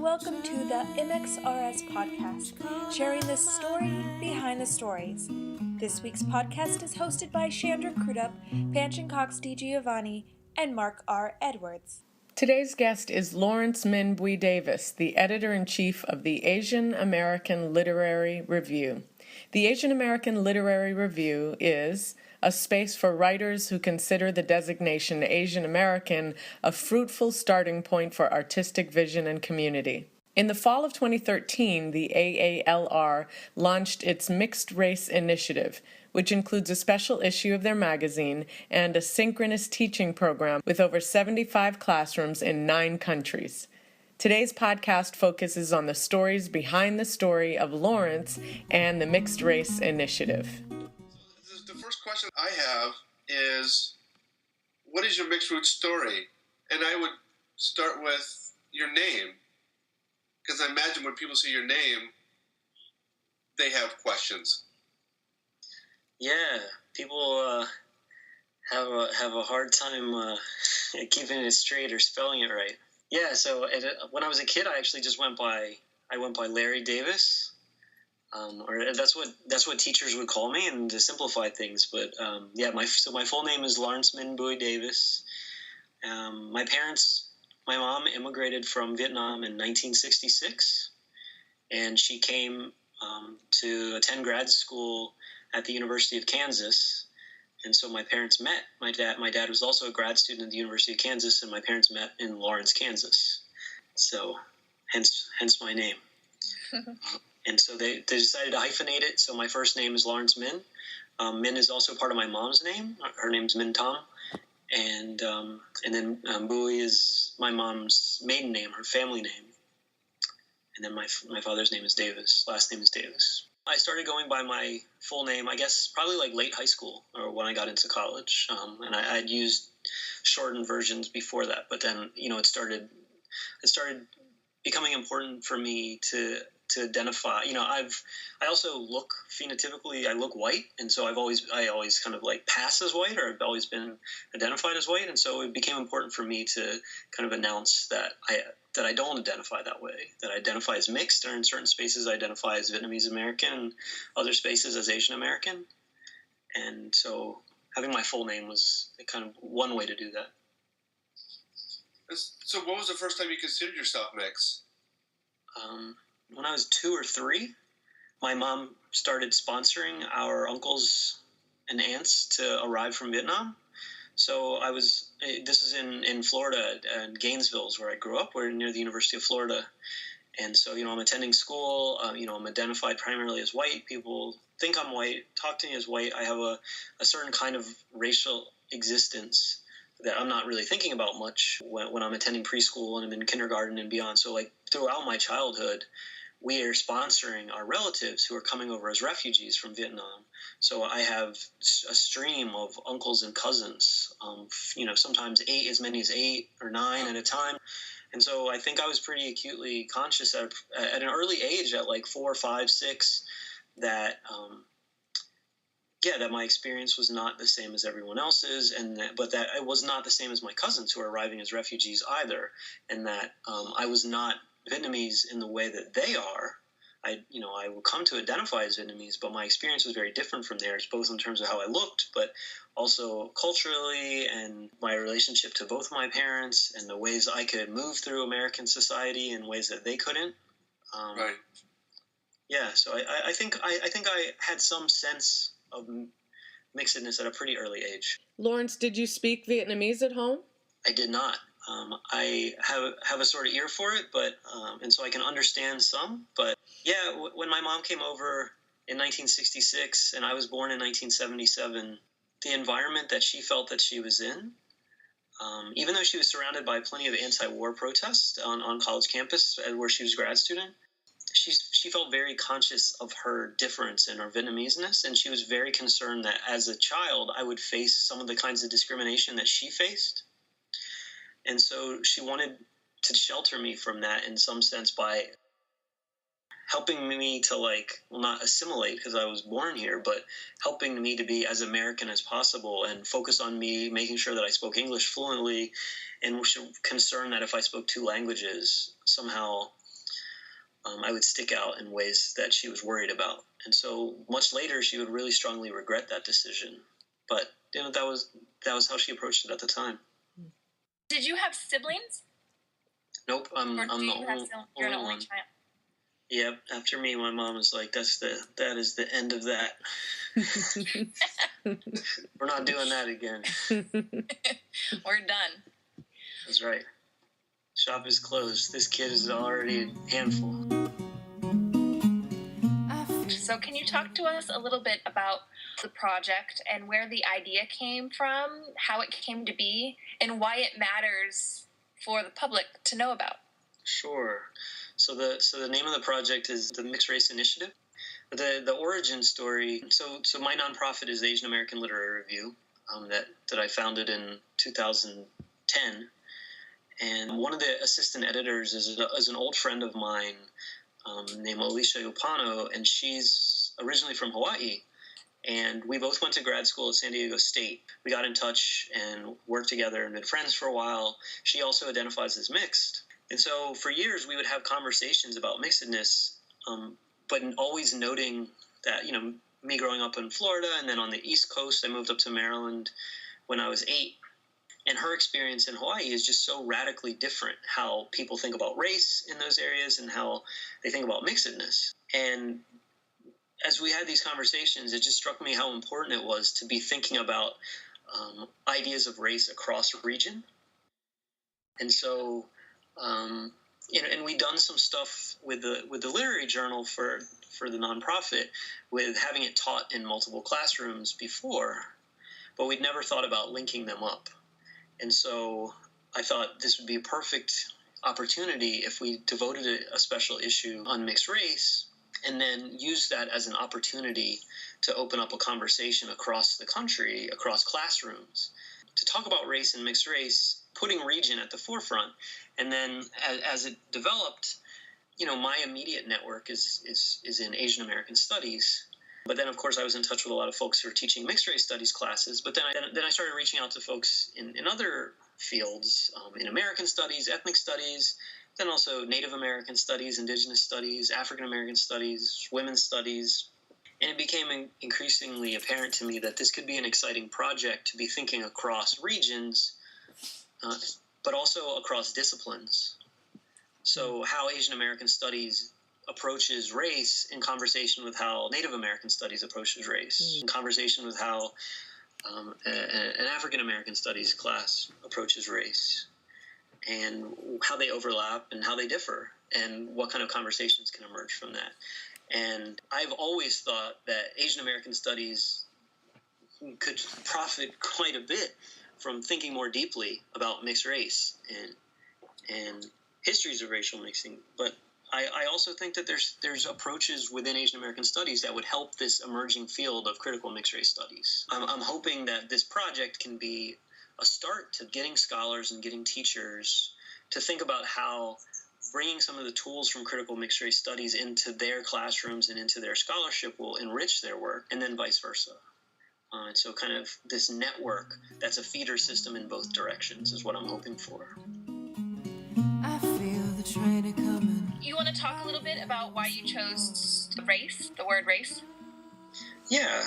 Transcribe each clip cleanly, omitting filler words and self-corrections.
welcome to the MXRS Podcast, sharing the story behind the stories. This week's podcast is hosted by Chandra Crudup, Panchin Cox DiGiovanni, and Mark R. Edwards. Today's guest is Lawrence-Minh Búi Davis, the editor-in-chief of the Asian American Literary Review. The Asian American Literary Review is a space for writers who consider the designation Asian American a fruitful starting point for artistic vision and community. In the fall of 2013, the AALR launched its Mixed Race Initiative, which includes a special issue of their magazine and a synchronous teaching program with over 75 classrooms in 9 countries. Today's podcast focuses on the stories behind the story of Lawrence and the Mixed Race Initiative. The first question I have is, what is your mixed roots story? And I would start with your name, because I imagine when people see your name, they have questions. Yeah, people have a hard time keeping it straight or spelling it right. Yeah, so when I was a kid, I actually just went by Larry Davis, or that's what teachers would call me, and to simplify things. But my full name is Lawrence-Minh Búi Davis. My mom immigrated from Vietnam in 1966, and she came to attend grad school at the University of Kansas. And so my parents met. My dad was also a grad student at the University of Kansas, and my parents met in Lawrence, Kansas. So hence my name. And so they decided to hyphenate it. So my first name is Lawrence-Minh. Minh is also part of my mom's name. Her name's Minh Tom. And then Búi is my mom's maiden name, her family name. And then my father's name is Davis. Last name is Davis. I started going by my full name, I guess, probably like late high school or when I got into college. And I'd used shortened versions before that. But then, it started becoming important for me to identify. I also look phenotypically, I look white, and so I always kind of like pass as white, or I've always been identified as white, and so it became important for me to kind of announce that I don't identify that way, that I identify as mixed, or in certain spaces I identify as Vietnamese American, and other spaces as Asian American. And so having my full name was kind of one way to do that. So what was the first time you considered yourself mixed? When I was 2 or 3, my mom started sponsoring our uncles and aunts to arrive from Vietnam. So this is in Florida, in Gainesville is where I grew up. We're near the University of Florida. And so, I'm attending school. I'm identified primarily as white. People think I'm white, talk to me as white. I have a certain kind of racial existence that I'm not really thinking about much when I'm attending preschool and I'm in kindergarten and beyond. So, like, throughout my childhood, we are sponsoring our relatives who are coming over as refugees from Vietnam. So I have a stream of uncles and cousins, sometimes as many as 8 or 9 at a time. And so I think I was pretty acutely conscious at an early age, at like 4, 5, 6, that my experience was not the same as everyone else's, but that it was not the same as my cousins who are arriving as refugees either, and that I was not Vietnamese in the way that they are. I will come to identify as Vietnamese, but my experience was very different from theirs, both in terms of how I looked, but also culturally, and my relationship to both my parents, and the ways I could move through American society in ways that they couldn't. Right. Yeah, so I think I had some sense of mixedness at a pretty early age. Lawrence, did you speak Vietnamese at home? I did not. I have a sort of ear for it, but and so I can understand some. But yeah, when my mom came over in 1966 and I was born in 1977, the environment that she felt that she was in, even though she was surrounded by plenty of anti-war protests on college campus where she was a grad student, she felt very conscious of her difference and her Vietnamese-ness, and she was very concerned that as a child I would face some of the kinds of discrimination that she faced. And so she wanted to shelter me from that in some sense by helping me to not assimilate because I was born here, but helping me to be as American as possible and focus on me making sure that I spoke English fluently, and was concerned that if I spoke 2 languages, somehow I would stick out in ways that she was worried about. And so much later, she would really strongly regret that decision. But, that was how she approached it at the time. Did you have siblings? Nope, I'm the You're an only one. child. Yep, after me, my mom was like, that is the end of that. We're not doing that again. We're done. That's right. Shop is closed. This kid is already a handful. So can you talk to us a little bit about the project and where the idea came from, how it came to be, and why it matters for the public to know about? Sure. So the name of the project is the Mixed Race Initiative. The origin story. So my nonprofit is the Asian American Literary Review, that I founded in 2010. And one of the assistant editors is an old friend of mine named Alicia Upano, and she's originally from Hawaii. And we both went to grad school at San Diego State. We got in touch and worked together and been friends for a while. She also identifies as mixed. And so for years, we would have conversations about mixedness, but always noting that, me growing up in Florida and then on the East Coast, I moved up to Maryland when I was 8. And her experience in Hawaii is just so radically different, how people think about race in those areas and how they think about mixedness. And as we had these conversations, it just struck me how important it was to be thinking about ideas of race across region. And so, and we'd done some stuff with the literary journal for the nonprofit, with having it taught in multiple classrooms before, but we'd never thought about linking them up. And so I thought this would be a perfect opportunity if we devoted a special issue on mixed race, and then use that as an opportunity to open up a conversation across the country, across classrooms, to talk about race and mixed race, putting region at the forefront. And then as it developed, my immediate network is in Asian American Studies. But then, of course, I was in touch with a lot of folks who are teaching mixed race studies classes. But then I started reaching out to folks in other fields, in American studies, ethnic studies, then also Native American studies, Indigenous studies, African American studies, women's studies. And it became increasingly apparent to me that this could be an exciting project to be thinking across regions, but also across disciplines. So how Asian American studies approaches race in conversation with how Native American studies approaches race, in conversation with how an African American studies class approaches race, and how they overlap and how they differ, and what kind of conversations can emerge from that. And I've always thought that Asian American studies could profit quite a bit from thinking more deeply about mixed race and histories of racial mixing. But I also think that there's approaches within Asian American studies that would help this emerging field of critical mixed race studies. I'm hoping that this project can be a start to getting scholars and getting teachers to think about how bringing some of the tools from critical mixed race studies into their classrooms and into their scholarship will enrich their work, and then vice versa. And so kind of this network that's a feeder system in both directions is what I'm hoping for. I feel the train coming. You want to talk a little bit about why you chose the word race? Yeah,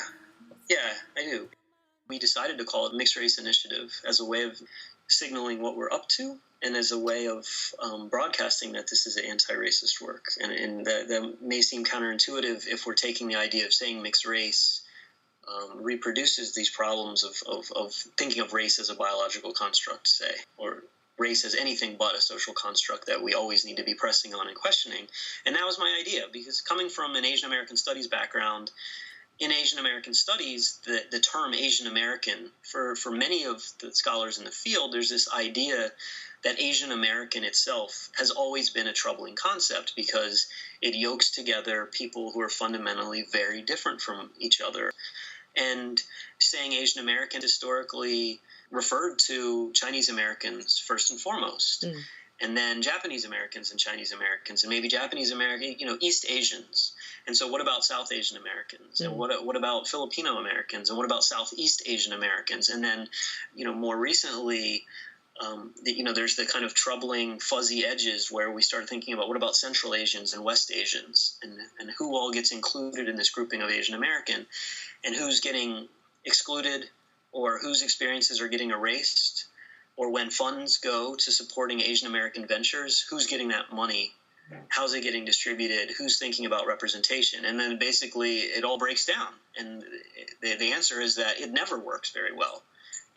I do. We decided to call it Mixed Race Initiative as a way of signaling what we're up to, and as a way of broadcasting that this is anti-racist work. And that may seem counterintuitive if we're taking the idea of saying mixed race reproduces these problems of thinking of race as a biological construct, say, or race as anything but a social construct that we always need to be pressing on and questioning. And that was my idea, because coming from an Asian American studies background, in Asian American studies, the term Asian American, for many of the scholars in the field, there's this idea that Asian American itself has always been a troubling concept because it yokes together people who are fundamentally very different from each other. And saying Asian American historically referred to Chinese Americans first and foremost, and then Japanese Americans and Chinese Americans, and maybe Japanese American, East Asians. And so what about South Asian Americans? And what about Filipino Americans? And what about Southeast Asian Americans? And then, more recently, there's the kind of troubling fuzzy edges where we start thinking about what about Central Asians and West Asians, and who all gets included in this grouping of Asian American, and who's getting excluded, or whose experiences are getting erased, or when funds go to supporting Asian American ventures, who's getting that money? How's it getting distributed? Who's thinking about representation? And then basically it all breaks down. And the answer is that it never works very well,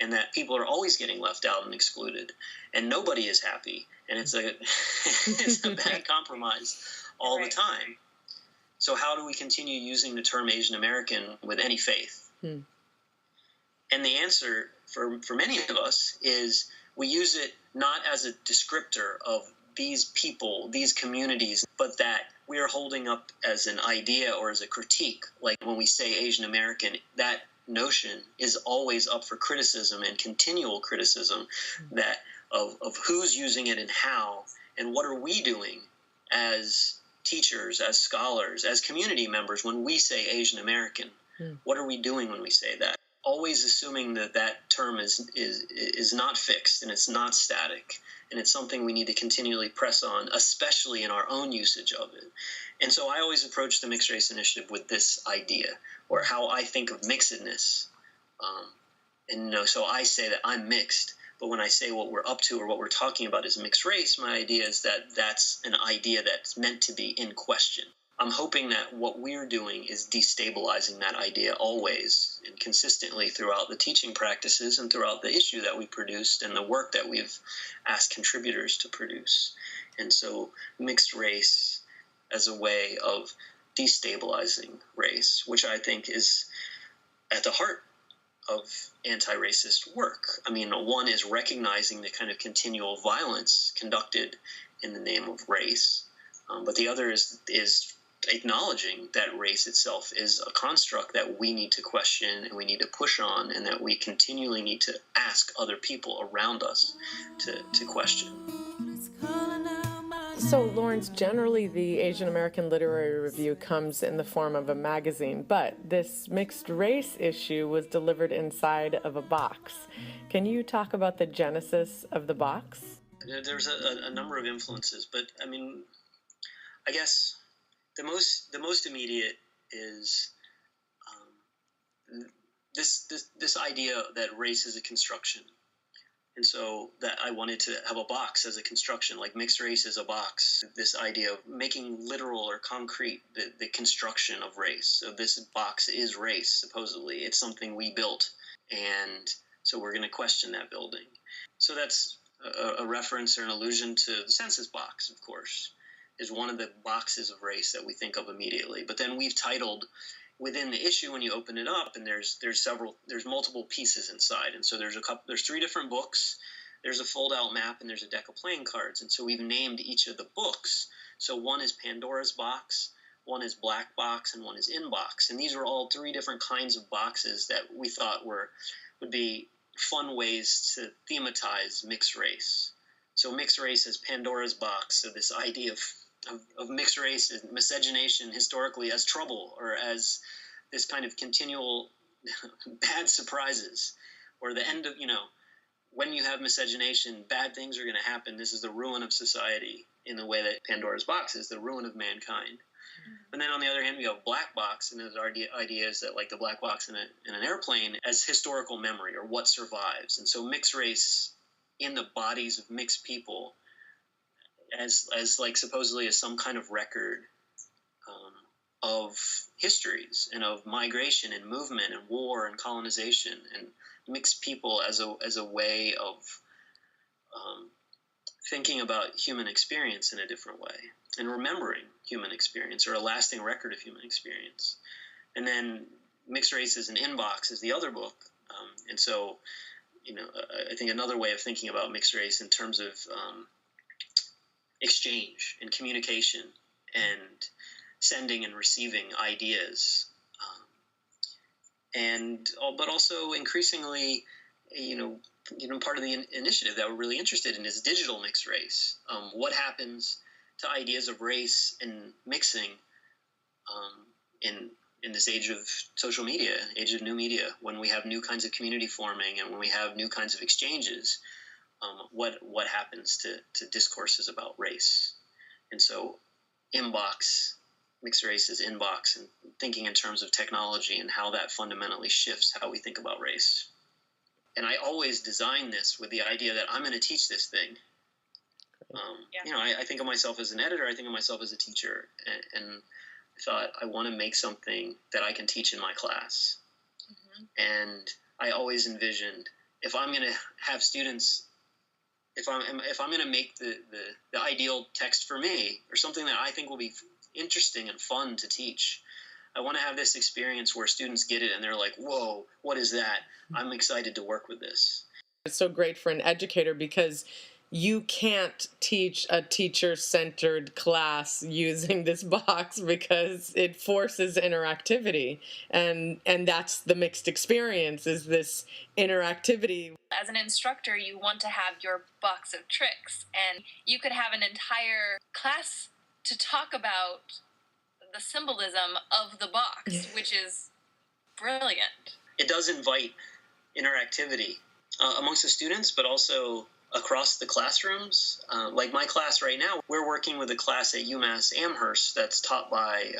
and that people are always getting left out and excluded, and nobody is happy. And it's a bad compromise all the time. So how do we continue using the term Asian American with any faith? And the answer for many of us is we use it not as a descriptor of these people, these communities, but that we are holding up as an idea or as a critique. Like when we say Asian American, that notion is always up for criticism and continual criticism, that of who's using it and how, and what are we doing as teachers, as scholars, as community members when we say Asian American. What are we doing when we say that? Always assuming that term is not fixed and it's not static, and it's something we need to continually press on, especially in our own usage of it. And so I always approach the Mixed Race Initiative with this idea, or how I think of mixedness. So I say that I'm mixed, but when I say what we're up to or what we're talking about is mixed race, my idea is that that's an idea that's meant to be in question. I'm hoping that what we're doing is destabilizing that idea always and consistently throughout the teaching practices and throughout the issue that we produced and the work that we've asked contributors to produce. And so mixed race as a way of destabilizing race, which I think is at the heart of anti-racist work. I mean, one is recognizing the kind of continual violence conducted in the name of race, but the other is acknowledging that race itself is a construct that we need to question and we need to push on, and that we continually need to ask other people around us to question. So, Lawrence, generally the Asian American Literary Review comes in the form of a magazine, but this mixed race issue was delivered inside of a box. Can you talk about the genesis of the box? There's a number of influences, but I mean, I guess the most immediate is this idea that race is a construction, and so that I wanted to have a box as a construction, like mixed race is a box. This idea of making literal or concrete the construction of race. So this box is race. Supposedly, it's something we built, and so we're going to question that building. So that's a reference or an allusion to the census box, of course, is one of the boxes of race that we think of immediately. But then we've titled within the issue, when you open it up, and there's multiple pieces inside. And so there's 3 different books. There's a fold-out map, and there's a deck of playing cards. And so we've named each of the books. So one is Pandora's Box, one is Black Box, and one is Inbox. And these were all 3 different kinds of boxes that we thought would be fun ways to thematize mixed race. So mixed race is Pandora's box. So this idea of mixed race and miscegenation historically as trouble, or as this kind of continual bad surprises, or the end of, when you have miscegenation, bad things are going to happen. This is the ruin of society, in the way that Pandora's box is the ruin of mankind. And then on the other hand, we have black box, and there's idea is that, like the black box in an airplane, as historical memory or what survives. And so mixed race in the bodies of mixed people as like supposedly as some kind of record of histories and of migration and movement and war and colonization, and mixed people as a way of thinking about human experience in a different way, and remembering human experience, or a lasting record of human experience. And then Mixed Races and Inbox is the other book. And so, I think another way of thinking about mixed race in terms of exchange and communication and sending and receiving ideas, but also increasingly, part of the initiative that we're really interested in is digital mixed race. What happens to ideas of race and mixing in this age of social media, age of new media, when we have new kinds of community forming and when we have new kinds of exchanges? what happens to discourses about race. And so inbox, mixed race is inbox, and thinking in terms of technology and how that fundamentally shifts how we think about race. And I always design this with the idea that I'm going to teach this thing. I think of myself as an editor. I think of myself as a teacher. And I thought, I want to make something that I can teach in my class. Mm-hmm. And I always envisioned, if I'm going to have students, if I'm going to make the ideal text for me, or something that I think will be interesting and fun to teach, I want to have this experience where students get it and they're like, whoa, what is that? I'm excited to work with this. It's so great for an educator because you can't teach a teacher-centered class using this box because it forces interactivity. And that's the mixed experience, is this interactivity. As an instructor, you want to have your box of tricks, and you could have an entire class to talk about the symbolism of the box, which is brilliant. It does invite interactivity amongst the students, but also across the classrooms. Like my class right now, we're working with a class at UMass Amherst that's taught by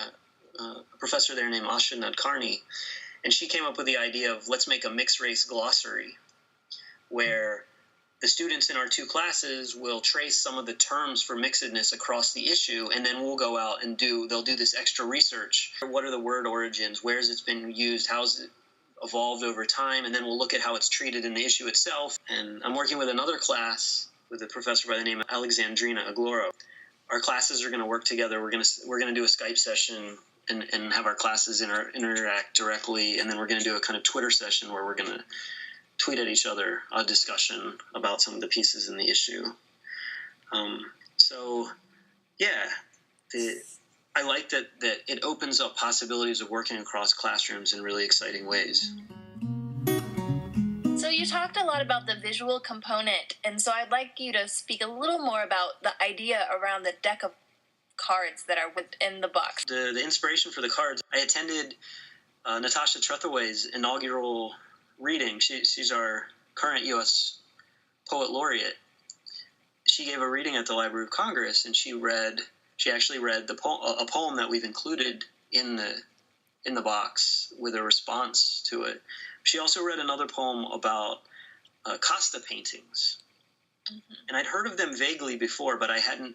a professor there named Asha Nadkarni, and she came up with the idea of, let's make a mixed race glossary where the students in our two classes will trace some of the terms for mixedness across the issue, and then we'll go out and they'll do this extra research. What are the word origins? Where's it been used? How's it evolved over time? And then we'll look at how it's treated in the issue itself. And I'm working with another class with a professor by the name of Alexandrina Agloro. Our classes are going to work together. We're going to do a Skype session and have our classes interact directly, and then we're going to do a kind of Twitter session where we're going to tweet at each other a discussion about some of the pieces in the issue. I like that it opens up possibilities of working across classrooms in really exciting ways. So you talked a lot about the visual component, and so I'd like you to speak a little more about the idea around the deck of cards that are within the box. The inspiration for the cards, I attended Natasha Trethewey's inaugural reading. She's our current U.S. Poet Laureate. She gave a reading at the Library of Congress, and she actually read a poem that we've included in the box with a response to it. She also read another poem about Costa paintings. Mm-hmm. And I'd heard of them vaguely before, but I hadn't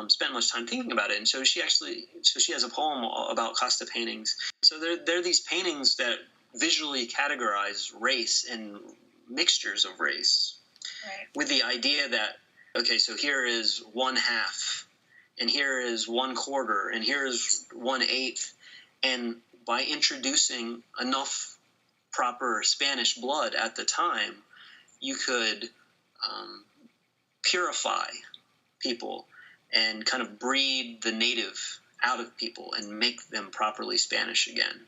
spent much time thinking about it. And so she has a poem about Costa paintings. So there are these paintings that visually categorize race and mixtures of race, right, with the idea that, okay, so here is 1/2, and here is 1/4, and here is 1/8. And by introducing enough proper Spanish blood at the time, you could purify people and kind of breed the native out of people and make them properly Spanish again.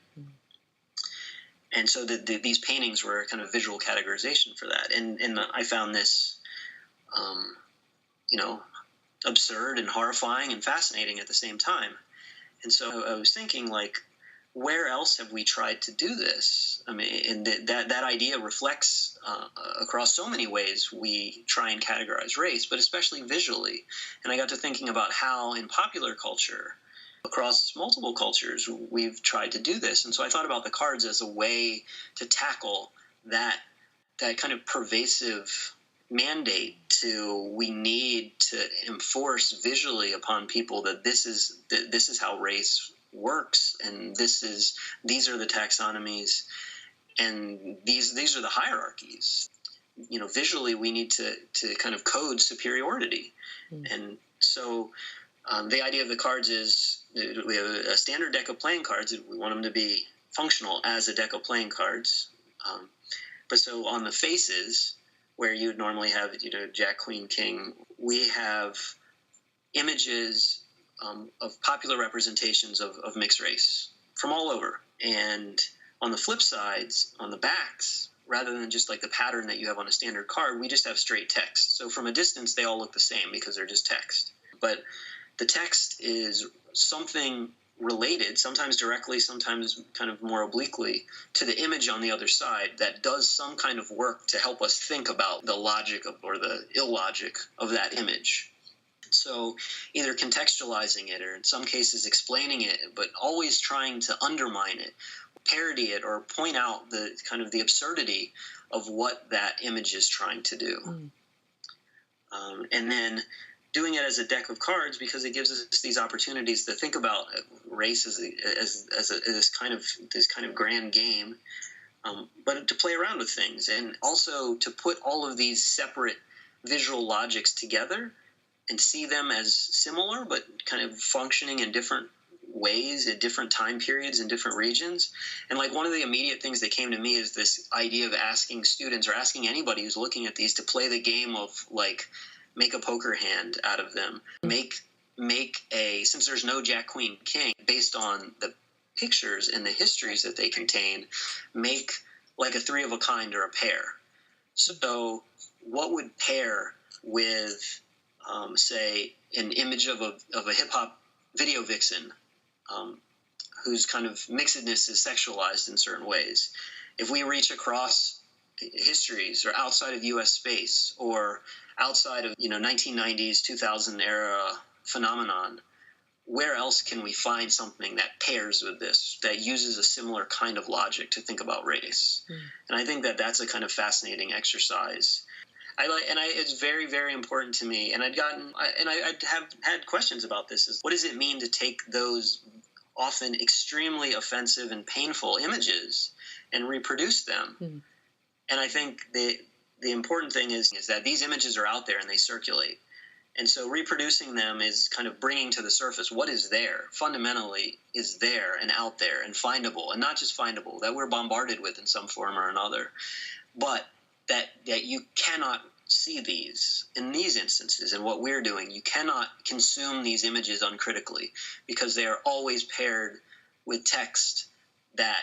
And so these paintings were a kind of visual categorization for that. And I found this, absurd and horrifying and fascinating at the same time. And so I was thinking, like, where else have we tried to do this? I mean, and that idea reflects across so many ways we try and categorize race, but especially visually. And I got to thinking about how in popular culture, across multiple cultures, we've tried to do this. And so I thought about the cards as a way to tackle that kind of pervasive mandate we need to enforce visually upon people that this is how race works, and these are the taxonomies, and these are the hierarchies. Visually we need to kind of code superiority. And so the idea of the cards is we have a standard deck of playing cards. We want them to be functional as a deck of playing cards. But so on the faces, where you would normally have, Jack, Queen, King, we have images of popular representations of mixed race from all over. And on the flip sides, on the backs, rather than just like the pattern that you have on a standard card, we just have straight text. So from a distance, they all look the same because they're just text. But the text is something related, sometimes directly, sometimes kind of more obliquely, to the image on the other side that does some kind of work to help us think about the logic or the illogic of that image. So either contextualizing it, or in some cases explaining it, but always trying to undermine it, parody it, or point out the kind of the absurdity of what that image is trying to do. And then doing it as a deck of cards, because it gives us these opportunities to think about race as this kind of grand game, but to play around with things, and also to put all of these separate visual logics together and see them as similar but kind of functioning in different ways at different time periods in different regions. And like one of the immediate things that came to me is this idea of asking students, or asking anybody who's looking at these, to play the game of like, make a poker hand out of them. Make a, since there's no Jack, Queen, King, based on the pictures and the histories that they contain, make like a three of a kind or a pair. So what would pair with, say, an image of a hip-hop video vixen whose kind of mixedness is sexualized in certain ways? If we reach across histories, or outside of U.S. space, or outside of 1990s, 2000 era phenomenon, where else can we find something that pairs with this, that uses a similar kind of logic to think about race? And I think that that's a kind of fascinating exercise. It's very, very important to me. And I have had questions about this. Is what does it mean to take those often extremely offensive and painful images and reproduce them? And I think the important thing is that these images are out there and they circulate. And so reproducing them is kind of bringing to the surface what is there, fundamentally is there and out there and findable, and not just findable, that we're bombarded with in some form or another, but that you cannot see these in these instances. And what we're doing, you cannot consume these images uncritically, because they are always paired with text that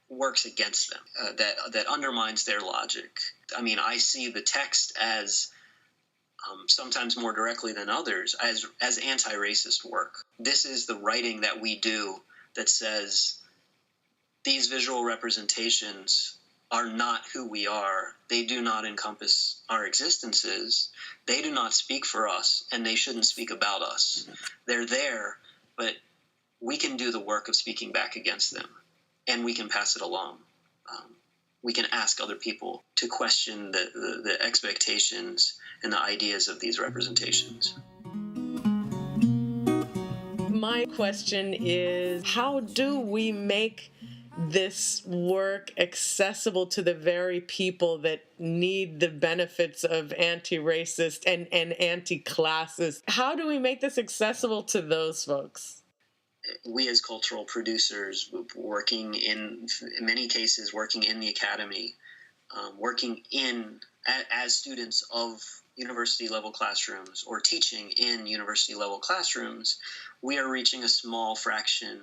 works against them, that undermines their logic. I mean, I see the text as sometimes more directly than others as anti-racist work. This is the writing that we do that says these visual representations are not who we are. They do not encompass our existences. They do not speak for us, and they shouldn't speak about us. They're there, but we can do the work of speaking back against them. And we can pass it along. We can ask other people to question the expectations and the ideas of these representations. My question is, how do we make this work accessible to the very people that need the benefits of anti-racist and anti-classist? How do we make this accessible to those folks? We as cultural producers, working in many cases, working in the academy, working as students of university-level classrooms, or teaching in university-level classrooms, we are reaching a small fraction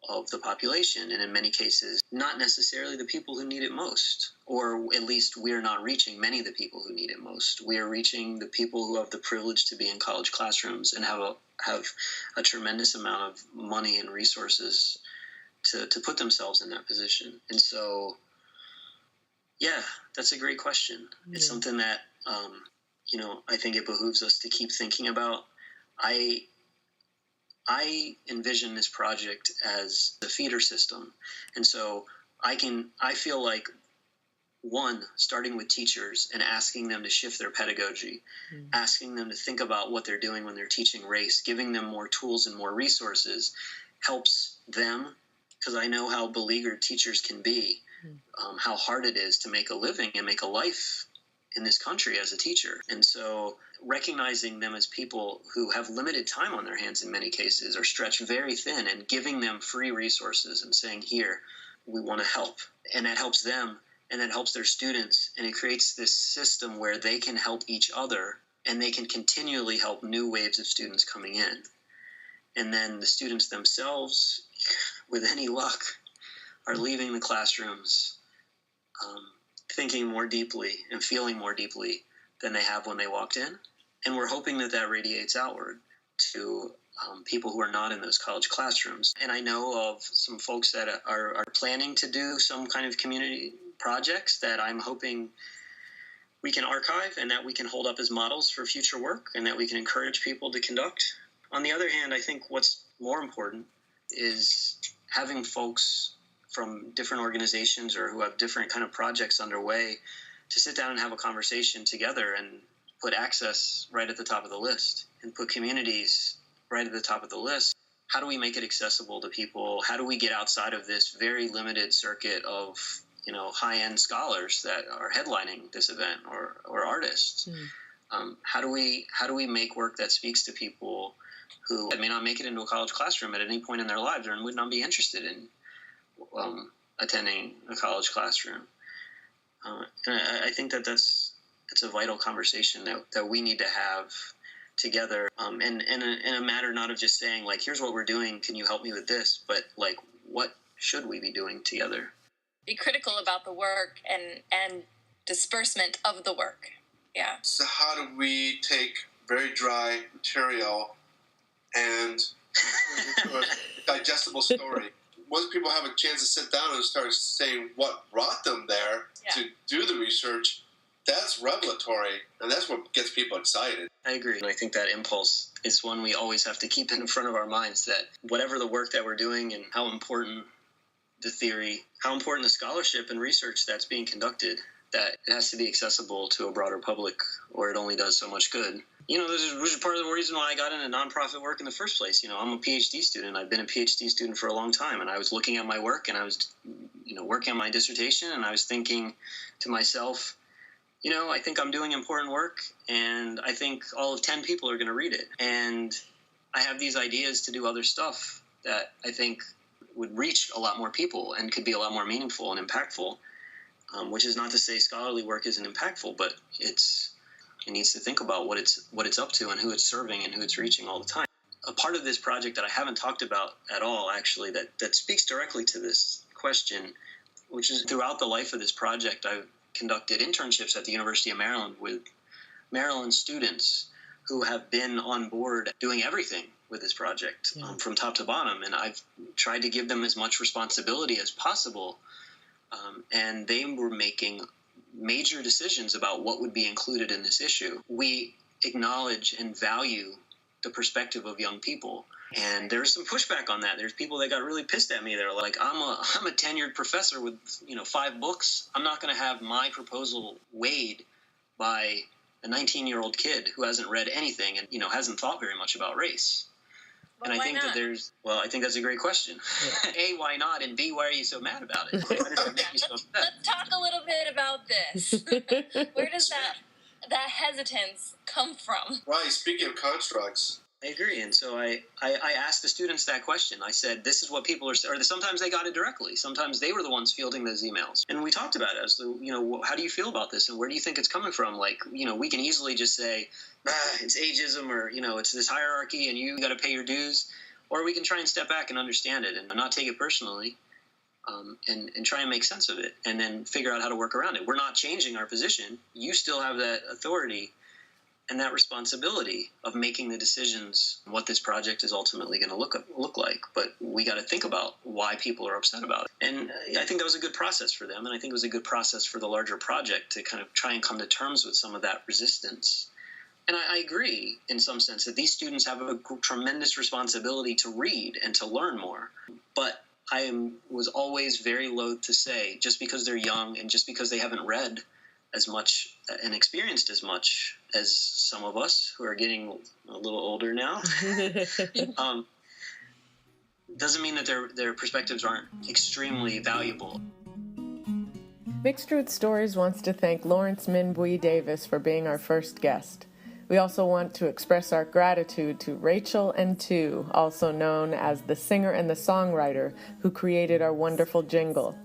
of the population, and in many cases, not necessarily the people who need it most, or at least we're not reaching many of the people who need it most. We are reaching the people who have the privilege to be in college classrooms and have a tremendous amount of money and resources to put themselves in that position. And so, yeah, that's a great question. Yeah. It's something that, I think it behooves us to keep thinking about. I envision this project as the feeder system. And so I feel like, one, starting with teachers and asking them to shift their pedagogy, asking them to think about what they're doing when they're teaching race, giving them more tools and more resources helps them, because I know how beleaguered teachers can be, how hard it is to make a living and make a life in this country as a teacher. And so recognizing them as people who have limited time on their hands in many cases, are stretched very thin, and giving them free resources and saying, here, we want to help. And that helps them, and that helps their students. And it creates this system where they can help each other, and they can continually help new waves of students coming in. And then the students themselves, with any luck, are leaving the classrooms thinking more deeply and feeling more deeply than they have when they walked in. And we're hoping that radiates outward to people who are not in those college classrooms. And I know of some folks that are planning to do some kind of community projects that I'm hoping we can archive and that we can hold up as models for future work and that we can encourage people to conduct. On the other hand, I think what's more important is having folks from different organizations or who have different kind of projects underway to sit down and have a conversation together and put access right at the top of the list and put communities right at the top of the list. How do we make it accessible to people? How do we get outside of this very limited circuit of, high-end scholars that are headlining this event or artists? How do we make work that speaks to people who may not make it into a college classroom at any point in their lives and would not be interested in attending a college classroom? And I think it's a vital conversation that we need to have together, and in a matter not of just saying, like, here's what we're doing, can you help me with this, but like, what should we be doing together? Be critical about the work and disbursement of the work. Yeah. So how do we take very dry material and into a digestible story? Once people have a chance to sit down and start saying what brought them there to do the research, that's revelatory, and that's what gets people excited. I agree. And I think that impulse is one we always have to keep in front of our minds, that whatever the work that we're doing and how important the theory, how important the scholarship and research that's being conducted, that it has to be accessible to a broader public or it only does so much good. This is part of the reason why I got into nonprofit work in the first place. I'm a PhD student. I've been a PhD student for a long time, and I was looking at my work and I was, working on my dissertation, and I was thinking to myself, I think I'm doing important work, and I think all of 10 people are going to read it. And I have these ideas to do other stuff that I think would reach a lot more people and could be a lot more meaningful and impactful, which is not to say scholarly work isn't impactful, but it needs to think about what it's up to and who it's serving and who it's reaching all the time. A part of this project that I haven't talked about at all, actually, that speaks directly to this question, which is throughout the life of this project, I've conducted internships at the University of Maryland with Maryland students who have been on board doing everything with this project from top to bottom. And I've tried to give them as much responsibility as possible. And they were making major decisions about what would be included in this issue. We acknowledge and value the perspective of young people. And there's some pushback on that. There's people that got really pissed at me. They're like, I'm a tenured professor with 5 books. I'm not going to have my proposal weighed by a 19-year-old kid who hasn't read anything and hasn't thought very much about race. Well, and I think not? I think that's a great question. Yeah. A, why not? And B, why are you so mad about it? Why does it make you so upset? Let's talk a little bit about this. Where does that hesitance come from? Right, speaking of constructs. I agree. And so I asked the students that question. I said, this is what people are, or sometimes they got it directly. Sometimes they were the ones fielding those emails. And we talked about it as how do you feel about this? And where do you think it's coming from? Like, we can easily just say, it's ageism, or, it's this hierarchy and you got to pay your dues. Or we can try and step back and understand it and not take it personally, and try and make sense of it and then figure out how to work around it. We're not changing our position. You still have that authority and that responsibility of making the decisions on what this project is ultimately going to look like. But we got to think about why people are upset about it. And I think that was a good process for them, and I think it was a good process for the larger project to kind of try and come to terms with some of that resistance. And I agree, in some sense, that these students have a tremendous responsibility to read and to learn more. But I was always very loath to say, just because they're young and just because they haven't read as much and experienced as much as some of us who are getting a little older now, doesn't mean that their perspectives aren't extremely valuable. Mixed Root Stories wants to thank Lawrence-Minh Búi Davis for being our first guest. We also want to express our gratitude to Rachel and Tu, also known as the singer and the songwriter, who created our wonderful jingle.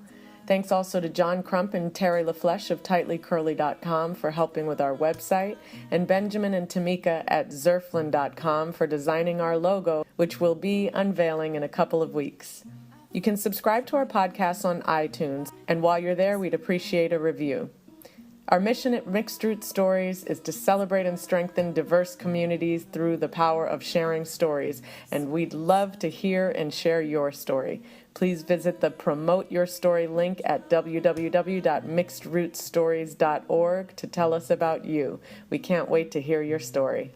Thanks also to John Crump and Terry LaFleche of TightlyCurly.com for helping with our website, and Benjamin and Tamika at Zerflin.com for designing our logo, which we'll be unveiling in a couple of weeks. You can subscribe to our podcast on iTunes, and while you're there, we'd appreciate a review. Our mission at Mixed Root Stories is to celebrate and strengthen diverse communities through the power of sharing stories, and we'd love to hear and share your story. Please visit the Promote Your Story link at www.mixedrootstories.org to tell us about you. We can't wait to hear your story.